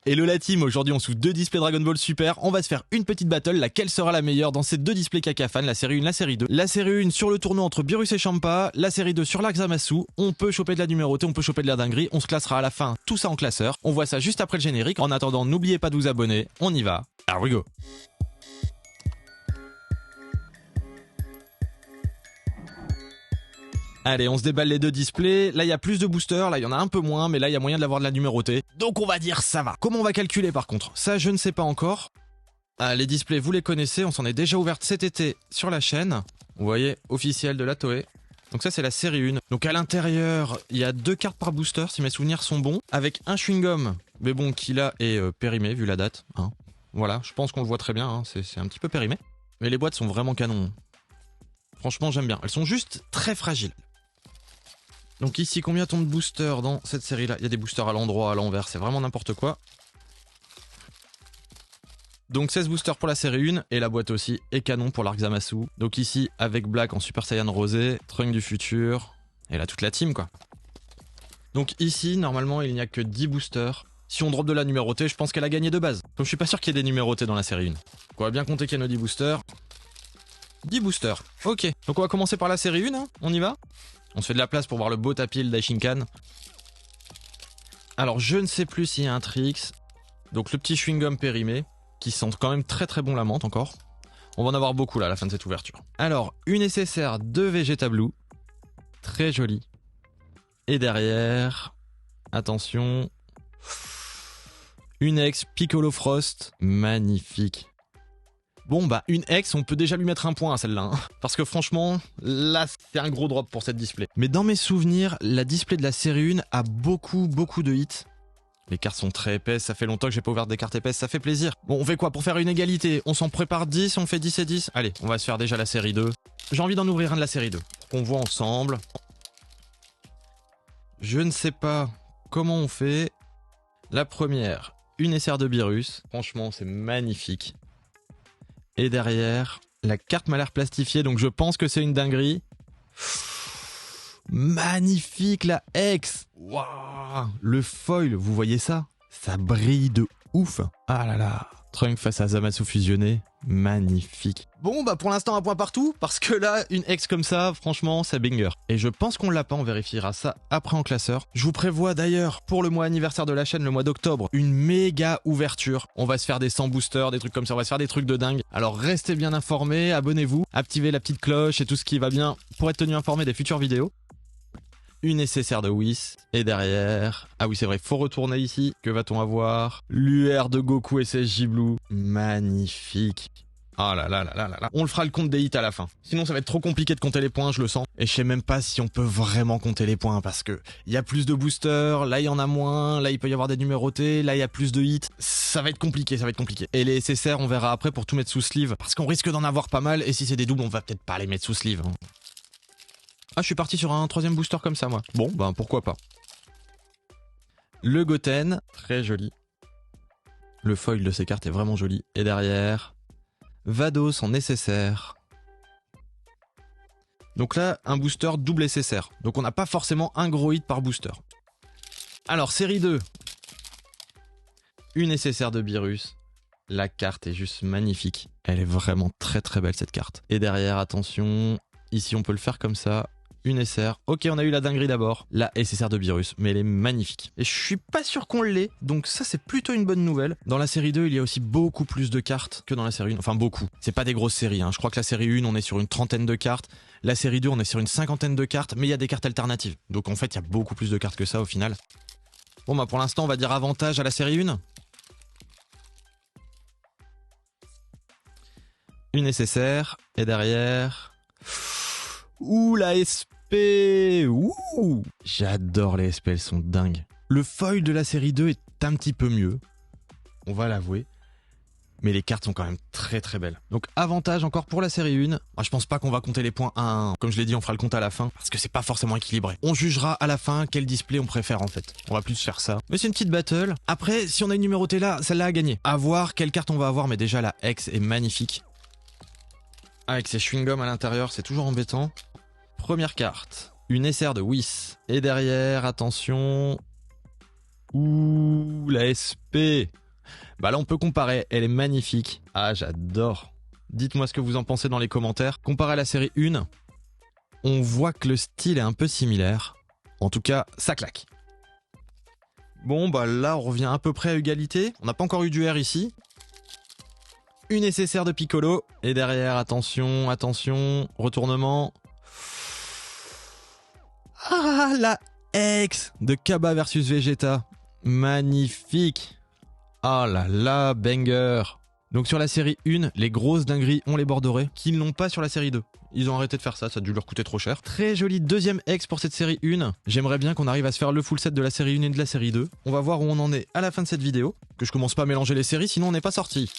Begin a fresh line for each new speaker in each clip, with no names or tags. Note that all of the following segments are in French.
Hello la team, aujourd'hui on s'ouvre 2 displays Dragon Ball Super, on va se faire une petite battle, laquelle sera la meilleure dans ces 2 displays Kakafan, la série 1, la série 2. La série 1 sur le tournoi entre Beerus et Champa, la série 2 sur l'Arc Zamasu, on peut choper de la numérotée, on peut choper de la dinguerie, on se classera à la fin tout ça en classeur, on voit ça juste après le générique. En attendant, n'oubliez pas de vous abonner, on y va, here we go. Allez, on se déballe les 2 displays. Là, il y a plus de boosters. Là, il y en a un peu moins, mais là, il y a moyen d'avoir de la numérotée. Donc, on va dire ça va. Comment on va calculer, par contre? Ça, je ne sais pas encore. Ah, les displays, vous les connaissez. On s'en est déjà ouvert cet été sur la chaîne. Vous voyez, officiel de la Toei. Donc ça, c'est la série 1. Donc, à l'intérieur, il y a 2 cartes par booster, si mes souvenirs sont bons. Avec un chewing-gum, mais bon, qui là est périmé, vu la date. Hein. Voilà, je pense qu'on le voit très bien. Hein. C'est un petit peu périmé. Mais les boîtes sont vraiment canon. Franchement, j'aime bien. Elles sont juste très fragiles. Donc ici, combien tombe de boosters dans cette série-là? Il y a des boosters à l'endroit, à l'envers, c'est vraiment n'importe quoi. Donc 16 boosters pour la série 1, et la boîte aussi est canon pour l'Arc Zamasu. Donc ici, avec Black en Super Saiyan Rosé, Trunk du futur, et là toute la team quoi. Donc ici, normalement, il n'y a que 10 boosters. Si on drop de la numérotée, je pense qu'elle a gagné de base. Donc je suis pas sûr qu'il y ait des numérotés dans la série 1. Donc on va bien compter qu'il y a nos 10 boosters. 10 boosters, ok. Donc on va commencer par la série 1, hein. On y va? On se fait de la place pour voir le beau tapis, le Daishinkan. Alors, je ne sais plus s'il y a un tricks. Donc, le petit chewing-gum périmé, qui sent quand même très très bon la menthe encore. On va en avoir beaucoup là à la fin de cette ouverture. Alors, une SSR de Vegeta Blue. Très jolie. Et derrière, attention, une ex Piccolo Frost. Magnifique. Bon bah une ex, on peut déjà lui mettre un point à celle-là, hein. Parce que franchement, là c'est un gros drop pour cette display. Mais dans mes souvenirs, la display de la série 1 a beaucoup de hits. Les cartes sont très épaisses, ça fait longtemps que j'ai pas ouvert des cartes épaisses, ça fait plaisir. Bon, on fait quoi pour faire une égalité? On s'en prépare 10, on fait 10 et 10? Allez, on va se faire déjà la série 2. J'ai envie d'en ouvrir un de la série 2, pour qu'on voit ensemble. Je ne sais pas comment on fait. La première, une SR de Beerus. Franchement, c'est magnifique. Et derrière, la carte m'a l'air plastifiée, donc je pense que c'est une dinguerie. Magnifique la X. Waouh. Le foil, vous voyez ça? Ça brille de ouf. Ah là là. Trunk face à Zamasu fusionné. Magnifique. Bon bah pour l'instant un point partout, parce que là, une X comme ça, franchement, ça banger. Et je pense qu'on l'a pas, on vérifiera ça après en classeur. Je vous prévois d'ailleurs, pour le mois anniversaire de la chaîne, le mois d'octobre, une méga ouverture. On va se faire des 100 boosters, des trucs comme ça, on va se faire des trucs de dingue. Alors restez bien informés, abonnez-vous, activez la petite cloche et tout ce qui va bien pour être tenu informé des futures vidéos. Une SSR de Whis, et derrière... Ah oui c'est vrai, faut retourner ici. Que va-t-on avoir? L'UR de Goku SSJ Blue. Magnifique. Ah là là là là là là. On le fera le compte des hits à la fin. Sinon ça va être trop compliqué de compter les points, je le sens. Et je sais même pas si on peut vraiment compter les points, parce que il y a plus de boosters, là il y en a moins, là il peut y avoir des numérotés, là il y a plus de hits. Ça va être compliqué, ça va être compliqué. Et les SSR on verra après pour tout mettre sous sleeve, parce qu'on risque d'en avoir pas mal, et si c'est des doubles on va peut-être pas les mettre sous sleeve, hein. Ah, je suis parti sur un 3ème booster comme ça, moi. Bon, ben pourquoi pas. Le Goten, très joli. Le foil de ces cartes est vraiment joli. Et derrière, Vados en nécessaire. Donc là, un booster double SSR. Donc on n'a pas forcément un gros hit par booster. Alors, série 2. Une SSR de Beerus. La carte est juste magnifique. Elle est vraiment très très belle cette carte. Et derrière, attention, ici on peut le faire comme ça. Une SR. Ok, on a eu la dinguerie d'abord. La SSR de Beerus, mais elle est magnifique. Et je suis pas sûr qu'on l'ait, donc ça c'est plutôt une bonne nouvelle. Dans la série 2, il y a aussi beaucoup plus de cartes que dans la série 1. Enfin beaucoup. C'est pas des grosses séries, hein. Je crois que la série 1, on est sur une 30aine de cartes. La série 2, on est sur une 50aine de cartes, mais il y a des cartes alternatives. Donc en fait, il y a beaucoup plus de cartes que ça au final. Bon bah pour l'instant, on va dire avantage à la série 1. Une SSR, et derrière... Ouh, la SP. Ouh, j'adore les SP, elles sont dingues. Le foil de la série 2 est un petit peu mieux, on va l'avouer. Mais les cartes sont quand même très très belles. Donc avantage encore pour la série 1. Ah, je pense pas qu'on va compter les points 1 à 1. Comme je l'ai dit, on fera le compte à la fin, parce que c'est pas forcément équilibré. On jugera à la fin quel display on préfère en fait. On va plus faire ça. Mais c'est une petite battle. Après, si on a une numérotée là, celle-là a gagné. À voir quelle carte on va avoir, mais déjà la X est magnifique. Avec ses chewing-gums à l'intérieur, c'est toujours embêtant. Première carte, une SR de Whis. Et derrière, attention... Ouh, la SP. Bah là, on peut comparer. Elle est magnifique. Ah, j'adore. Dites-moi ce que vous en pensez dans les commentaires. Comparé à la série 1, on voit que le style est un peu similaire. En tout cas, ça claque. Bon, bah là, on revient à peu près à égalité. On n'a pas encore eu du R ici. Une nécessaire de Piccolo. Et derrière, attention, attention, retournement. Ah, la X de Cabba versus Vegeta. Magnifique. Ah là là, banger. Donc sur la série 1, les grosses dingueries ont les bords dorés, qu'ils n'ont pas sur la série 2. Ils ont arrêté de faire ça, ça a dû leur coûter trop cher. Très joli deuxième X pour cette série 1. J'aimerais bien qu'on arrive à se faire le full set de la série 1 et de la série 2. On va voir où on en est à la fin de cette vidéo. Que je commence pas à mélanger les séries, sinon on n'est pas sorti.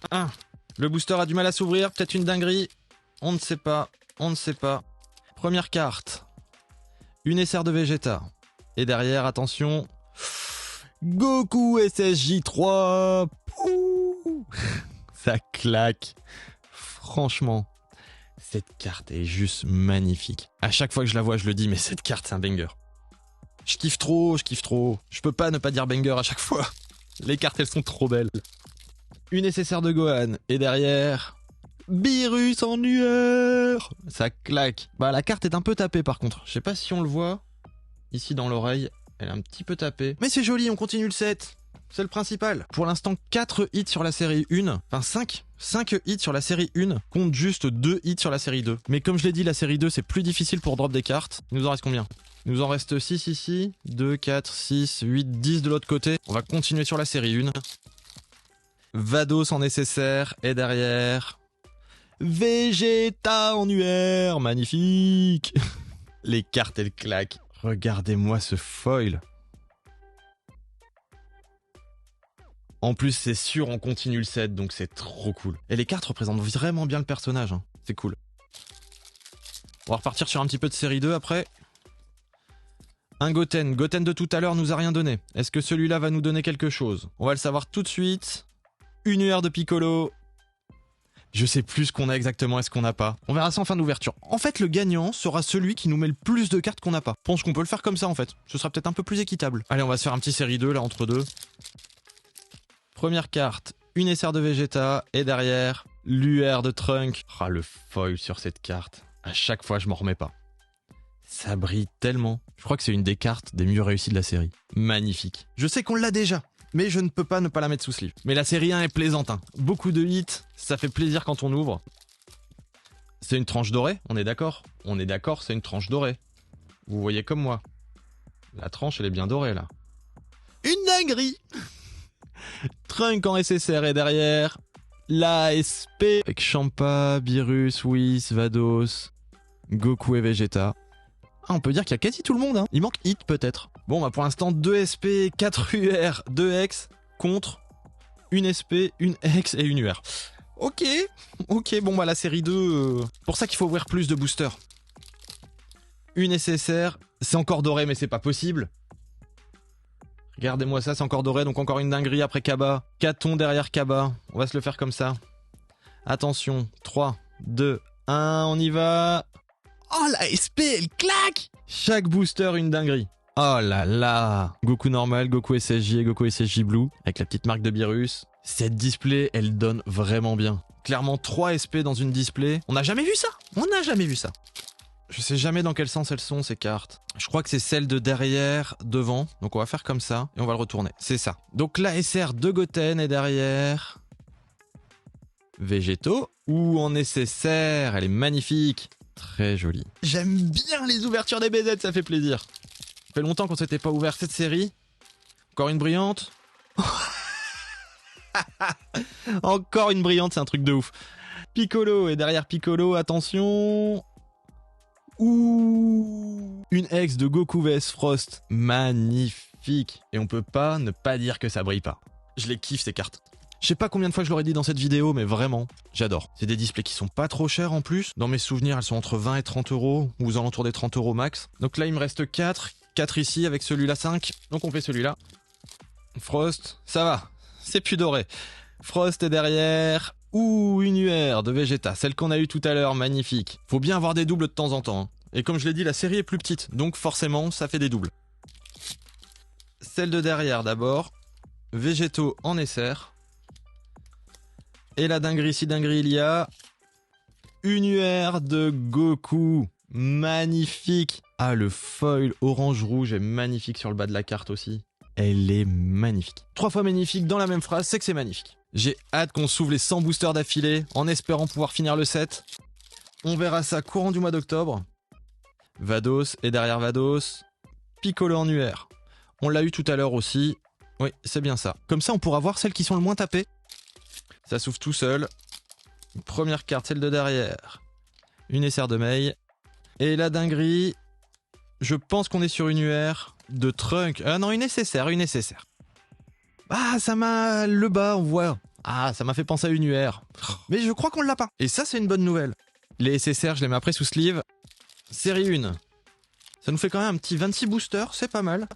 1. Le booster a du mal à s'ouvrir, peut-être une dinguerie. On ne sait pas, on ne sait pas. Première carte. Une SR de Vegeta. Et derrière, attention... Goku SSJ3. Pouh. Ça claque. Franchement, cette carte est juste magnifique. À chaque fois que je la vois, je le dis, mais cette carte, c'est un banger. Je kiffe trop, je kiffe trop. Je peux pas ne pas dire banger à chaque fois. Les cartes, elles sont trop belles. Une nécessaire de Gohan. Et derrière... Beerus en UR. Ça claque. Bah, la carte est un peu tapée par contre. Je sais pas si on le voit. Ici dans l'oreille, elle est un petit peu tapée. Mais c'est joli, on continue le set. C'est le principal. Pour l'instant, 4 hits sur la série 1. Enfin 5. 5 hits sur la série 1 contre juste 2 hits sur la série 2. Mais comme je l'ai dit, la série 2, c'est plus difficile pour drop des cartes. Il nous en reste combien? Il nous en reste 6 ici. 2, 4, 6, 8, 10 de l'autre côté. On va continuer sur la série 1. Vados en nécessaire. Et derrière... Vegeta en UR. Magnifique. Les cartes, elles claquent. Regardez-moi ce foil. En plus, c'est sûr, on continue le set, donc c'est trop cool. Et les cartes représentent vraiment bien le personnage, hein. C'est cool. On va repartir sur un petit peu de série 2 après. Un Goten. Goten de tout à l'heure nous a rien donné. Est-ce que celui-là va nous donner quelque chose? On va le savoir tout de suite. Une UR de Piccolo. Je sais plus ce qu'on a exactement et ce qu'on n'a pas. On verra ça en fin d'ouverture. En fait, le gagnant sera celui qui nous met le plus de cartes qu'on n'a pas. Je pense qu'on peut le faire comme ça en fait. Ce sera peut-être un peu plus équitable. Allez, on va se faire un petit série 2 là entre deux. Première carte, une SR de Vegeta. Et derrière, l'UR de Trunk. Ah, le foil sur cette carte. À chaque fois, je m'en remets pas. Ça brille tellement. Je crois que c'est une des cartes des mieux réussies de la série. Magnifique. Je sais qu'on l'a déjà. Mais je ne peux pas ne pas la mettre sous sleeve. Mais la série 1 est plaisante, hein. Beaucoup de hits, ça fait plaisir quand on ouvre. C'est une tranche dorée, on est d'accord? On est d'accord, c'est une tranche dorée. Vous voyez comme moi. La tranche, elle est bien dorée, là. Une dinguerie. Trunk en SSR et derrière, la SP. Avec Champa, Beerus, Whis, Vados, Goku et Vegeta. Ah, on peut dire qu'il y a quasi tout le monde, hein. Il manque Hit peut-être. Bon, bah pour l'instant, 2 SP, 4 UR, 2 X contre une SP, une X et une UR. Ok, bon bah la série 2, pour ça qu'il faut ouvrir plus de boosters. Une SSR, c'est encore doré mais c'est pas possible. Regardez-moi ça, c'est encore doré, donc encore une dinguerie après Cabba. Caton derrière Cabba, on va se le faire comme ça. Attention, 3, 2, 1, on y va. Oh, la SP, elle claque! Chaque booster, une dinguerie. Oh là là! Goku normal, Goku SSJ et Goku SSJ Blue, avec la petite marque de Beerus. Cette display, elle donne vraiment bien. Clairement, 3 SP dans une display. On n'a jamais vu ça! On n'a jamais vu ça. Je sais jamais dans quel sens elles sont, ces cartes. Je crois que c'est celle de derrière, devant. Donc on va faire comme ça, et on va le retourner. C'est ça. Donc la SR de Goten est derrière... Végétaux. Ou en nécessaire, elle est magnifique. Très jolie. J'aime bien les ouvertures des BZ, ça fait plaisir. Ça fait longtemps qu'on s'était pas ouvert cette série. Encore une brillante. Encore une brillante, c'est un truc de ouf. Piccolo, et derrière Piccolo, attention. Ouh, une ex de Goku vs Frost. Magnifique. Et on peut pas ne pas dire que ça brille pas. Je les kiffe ces cartes. Je sais pas combien de fois je l'aurais dit dans cette vidéo, mais vraiment, j'adore. C'est des displays qui sont pas trop chers en plus. Dans mes souvenirs, elles sont entre 20 et 30 euros, ou aux alentours des 30 euros max. Donc là, il me reste 4. 4 ici, avec celui-là 5. Donc on fait celui-là. Frost, ça va. C'est plus doré. Frost est derrière. Ouh, une UR de Vegeta, celle qu'on a eue tout à l'heure, magnifique. Faut bien avoir des doubles de temps en temps. Hein. Et comme je l'ai dit, la série est plus petite, donc forcément, ça fait des doubles. Celle de derrière d'abord. Végétaux en SR. Et la dinguerie, si dinguerie il y a. Une UR de Goku. Magnifique. Ah, le foil orange-rouge est magnifique sur le bas de la carte aussi. Elle est magnifique. 3 fois magnifique dans la même phrase, c'est que c'est magnifique. J'ai hâte qu'on s'ouvre les 100 boosters d'affilée, en espérant pouvoir finir le set. On verra ça courant du mois d'octobre. Vados, et derrière Vados, Piccolo en UR. On l'a eu tout à l'heure aussi. Oui, c'est bien ça. Comme ça, on pourra voir celles qui sont le moins tapées. Ça s'ouvre tout seul. Première carte, celle de derrière. Une SR de Mei. Et la dinguerie, je pense qu'on est sur une UR de Trunk. Ah non, une SSR, une SSR. Ah, ça m'a... Le bas, on voit. Ah, ça m'a fait penser à une UR. Mais je crois qu'on l'a pas. Et ça, c'est une bonne nouvelle. Les SSR, je les mets après sous sleeve. Série 1. Ça nous fait quand même un petit 26 boosters, c'est pas mal.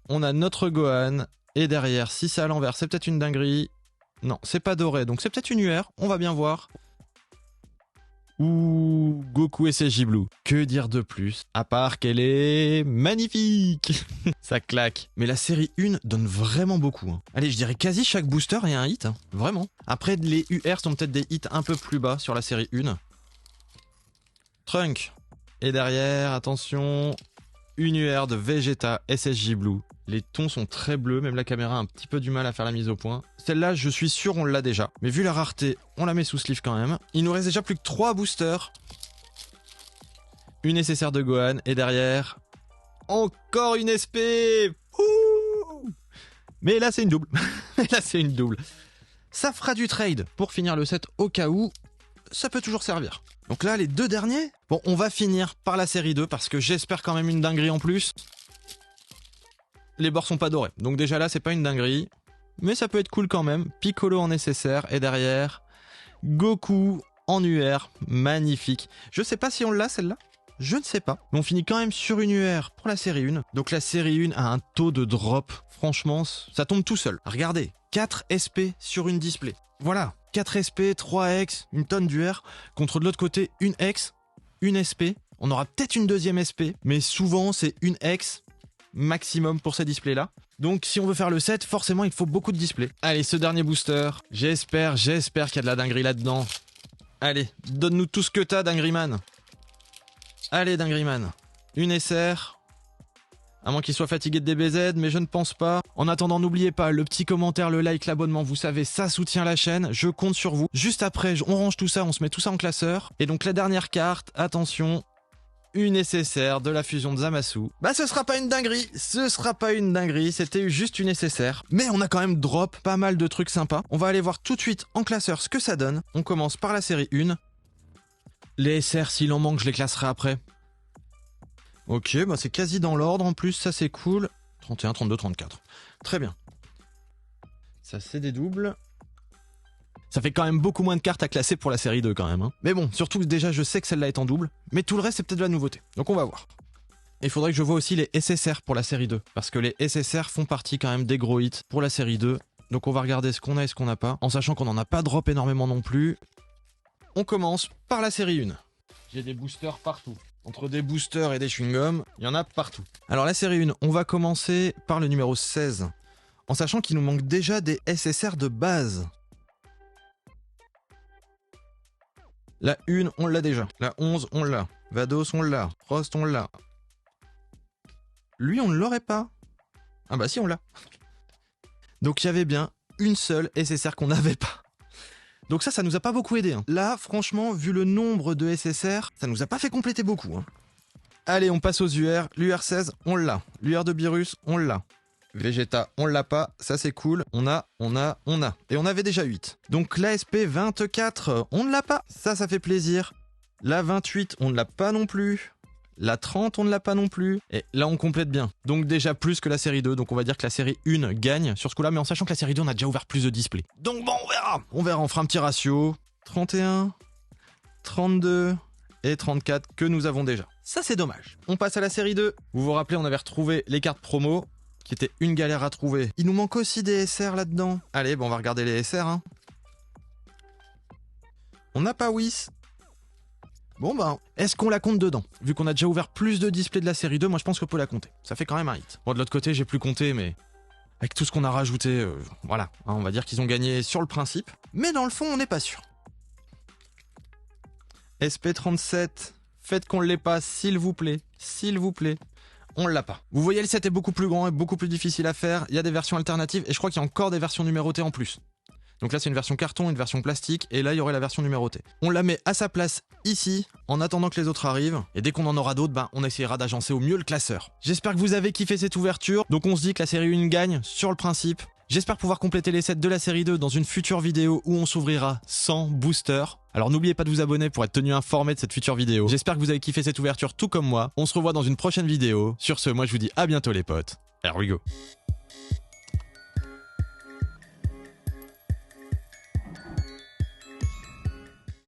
On a notre Gohan. Et derrière, si c'est à l'envers, c'est peut-être une dinguerie. Non, c'est pas doré, donc c'est peut-être une UR. On va bien voir. Ouh, Goku SSJ Blue. Que dire de plus? À part qu'elle est magnifique. Ça claque. Mais la série 1 donne vraiment beaucoup. Hein. Allez, je dirais quasi chaque booster est un hit. Hein. Vraiment. Après, les UR sont peut-être des hits un peu plus bas sur la série 1. Trunk. Et derrière, attention, une UR de Vegeta SSJ Blue. Les tons sont très bleus, même la caméra a un petit peu du mal à faire la mise au point. Celle-là, je suis sûr on l'a déjà. Mais vu la rareté, on la met sous sleeve quand même. Il nous reste déjà plus que 3 boosters. Une SSR de Gohan, et derrière, encore une SP. Ouh, mais là, c'est une double. Là, c'est une double. Ça fera du trade pour finir le set au cas où. Ça peut toujours servir. Donc là, les 2 derniers. Bon, on va finir par la série 2 parce que j'espère quand même une dinguerie en plus. Les bords sont pas dorés. Donc déjà là, c'est pas une dinguerie. Mais ça peut être cool quand même. Piccolo en SSR et derrière, Goku en UR. Magnifique. Je sais pas si on l'a celle-là. Je ne sais pas. Mais on finit quand même sur une UR pour la série 1. Donc la série 1 a un taux de drop. Franchement, ça tombe tout seul. Regardez, 4 SP sur une display. Voilà. 4 SP, 3 X, une tonne d'UR. Contre de l'autre côté, une X, une SP. On aura peut-être une deuxième SP. Mais souvent, c'est une X maximum pour ces displays là. Donc si on veut faire le set, forcément il faut beaucoup de displays. Allez, ce dernier booster, j'espère qu'il y a de la dinguerie là-dedans. Allez, donne-nous tout ce que t'as, Dingueryman. Allez, Dingueryman. Une SR. À moins qu'il soit fatigué de DBZ, mais je ne pense pas. En attendant, n'oubliez pas, le petit commentaire, le like, l'abonnement, vous savez, ça soutient la chaîne. Je compte sur vous. Juste après, on range tout ça, on se met tout ça en classeur. Et donc la dernière carte, attention... Une SSR de la fusion de Zamasu. Bah ce sera pas une dinguerie, c'était juste une SSR. Mais on a quand même drop pas mal de trucs sympas. On va aller voir tout de suite en classeur ce que ça donne. On commence par la série 1. Les SR, s'il en manque, je les classerai après. Ok, bah c'est quasi dans l'ordre en plus, ça c'est cool. 31, 32, 34. Très bien. Ça c'est des doubles. Ça fait quand même beaucoup moins de cartes à classer pour la série 2 quand même. Hein. Mais bon, surtout que déjà je sais que celle-là est en double, mais tout le reste c'est peut-être de la nouveauté. Donc on va voir. Et il faudrait que je vois aussi les SSR pour la série 2, parce que les SSR font partie quand même des gros hits pour la série 2. Donc on va regarder ce qu'on a et ce qu'on n'a pas, en sachant qu'on n'en a pas drop énormément non plus. On commence par la série 1. J'ai des boosters partout. Entre des boosters et des chewing-gums, il y en a partout. Alors la série 1, on va commencer par le numéro 16, en sachant qu'il nous manque déjà des SSR de base. La 1, on l'a déjà. La 11, on l'a. Vados, on l'a. Frost, on l'a. Lui, on ne l'aurait pas. Ah bah si, on l'a. Donc il y avait bien une seule SSR qu'on n'avait pas. Donc ça nous a pas beaucoup aidé. Hein. Là, franchement, vu le nombre de SSR, ça nous a pas fait compléter beaucoup. Hein. Allez, on passe aux UR. L'UR16, on l'a. L'UR de Beerus, on l'a. Vegeta, on l'a pas, ça c'est cool. On a. Et on avait déjà 8. Donc l'ASP 24, on ne l'a pas. Ça fait plaisir. La 28, on ne l'a pas non plus. La 30, on ne l'a pas non plus. Et là, on complète bien. Donc déjà plus que la série 2. Donc on va dire que la série 1 gagne sur ce coup-là. Mais en sachant que la série 2, on a déjà ouvert plus de displays. Donc bon, on verra. On fera un petit ratio. 31, 32 et 34 que nous avons déjà. Ça, c'est dommage. On passe à la série 2. Vous vous rappelez, on avait retrouvé les cartes promo, qui était une galère à trouver. Il nous manque aussi des SR là-dedans. Allez, bon, on va regarder les SR. Hein. On n'a pas Whis. Bon bah, est-ce qu'on la compte dedans? Vu qu'on a déjà ouvert plus de displays de la série 2, moi je pense qu'on peut la compter. Ça fait quand même un hit. Bon, de l'autre côté, j'ai plus compté, mais avec tout ce qu'on a rajouté, voilà. Hein, on va dire qu'ils ont gagné sur le principe. Mais dans le fond, on n'est pas sûr. SP37, faites qu'on l'ait pas, s'il vous plaît. S'il vous plaît. On l'a pas. Vous voyez, le set est beaucoup plus grand et beaucoup plus difficile à faire. Il y a des versions alternatives et je crois qu'il y a encore des versions numérotées en plus. Donc là, c'est une version carton, une version plastique, et là, il y aurait la version numérotée. On la met à sa place ici, en attendant que les autres arrivent, et dès qu'on en aura d'autres, ben, on essaiera d'agencer au mieux le classeur. J'espère que vous avez kiffé cette ouverture, donc on se dit que la série 1 gagne sur le principe. J'espère pouvoir compléter les sets de la série 2 dans une future vidéo où on s'ouvrira 100 boosters. Alors n'oubliez pas de vous abonner pour être tenu informé de cette future vidéo. J'espère que vous avez kiffé cette ouverture tout comme moi. On se revoit dans une prochaine vidéo. Sur ce, moi je vous dis à bientôt les potes. Here we go.